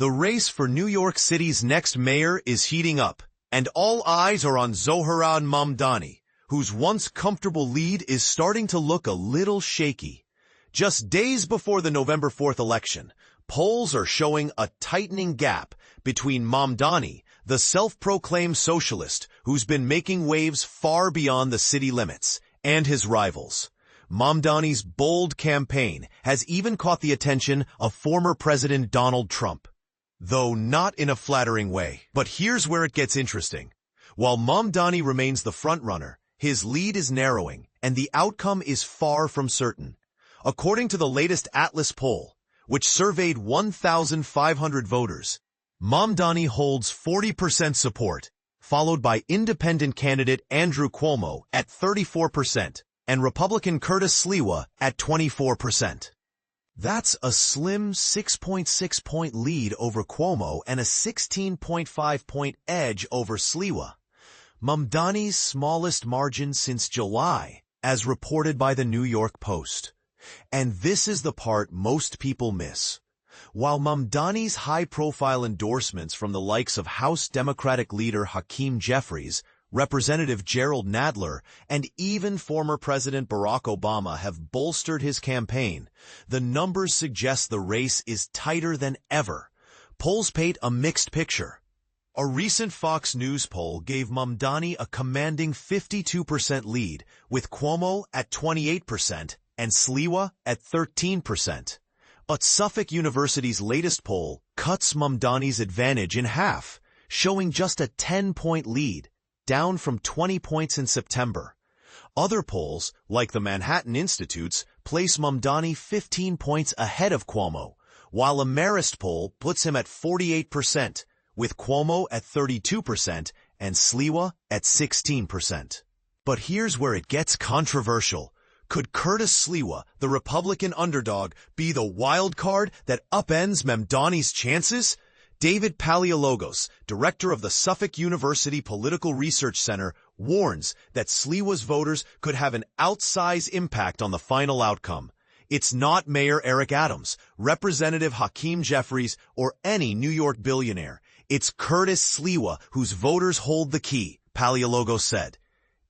The race for New York City's next mayor is heating up, and all eyes are on Zohran Mamdani, whose once comfortable lead is starting to look a little shaky. Just days before the November 4th election, polls are showing a tightening gap between Mamdani, the self-proclaimed socialist who's been making waves far beyond the city limits, and his rivals. Mamdani's bold campaign has even caught the attention of former President Donald Trump, though not in a flattering way. But here's where it gets interesting. While Mamdani remains the frontrunner, his lead is narrowing, and the outcome is far from certain. According to the latest Atlas poll, which surveyed 1,500 voters, Mamdani holds 40% support, followed by independent candidate Andrew Cuomo at 34% and Republican Curtis Sliwa at 24%. That's a slim 6.6-point lead over Cuomo and a 16.5-point edge over Sliwa, Mamdani's smallest margin since July, as reported by the New York Post. And this is the part most people miss. While Mamdani's high-profile endorsements from the likes of House Democratic leader Hakeem Jeffries, Representative Gerald Nadler, and even former President Barack Obama have bolstered his campaign, the numbers suggest the race is tighter than ever. Polls paint a mixed picture. A recent Fox News poll gave Mamdani a commanding 52% lead, with Cuomo at 28% and Sliwa at 13%. But Suffolk University's latest poll cuts Mamdani's advantage in half, showing just a 10-point lead, down from 20 points in September. Other polls, like the Manhattan Institute's, place Mamdani 15 points ahead of Cuomo, while a Marist poll puts him at 48%, with Cuomo at 32% and Sliwa at 16%. But here's where it gets controversial. Could Curtis Sliwa, the Republican underdog, be the wild card that upends Mamdani's chances? David Paleologos, director of the Suffolk University Political Research Center, warns that Sliwa's voters could have an outsized impact on the final outcome. It's not Mayor Eric Adams, Representative Hakeem Jeffries, or any New York billionaire. It's Curtis Sliwa whose voters hold the key, Paleologos said.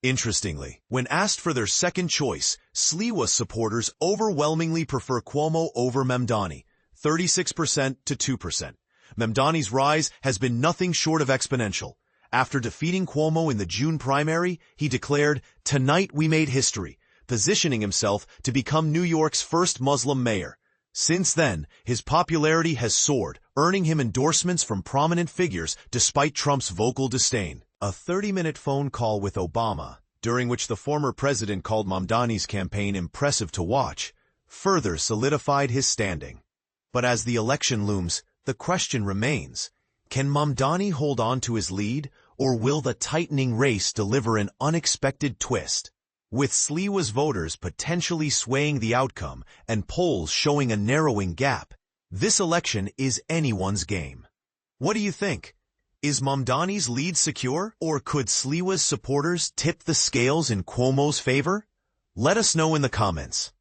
Interestingly, when asked for their second choice, Sliwa supporters overwhelmingly prefer Cuomo over Mamdani, 36% to 2%. Mamdani's rise has been nothing short of exponential. After defeating Cuomo in the June primary, he declared, "Tonight we made history," positioning himself to become New York's first Muslim mayor. Since then, his popularity has soared, earning him endorsements from prominent figures despite Trump's vocal disdain. A 30-minute phone call with Obama, during which the former president called Mamdani's campaign impressive to watch, further solidified his standing. But as the election looms, the question remains, can Mamdani hold on to his lead, or will the tightening race deliver an unexpected twist? With Sliwa's voters potentially swaying the outcome and polls showing a narrowing gap, this election is anyone's game. What do you think? Is Mamdani's lead secure, or could Sliwa's supporters tip the scales in Cuomo's favor? Let us know in the comments.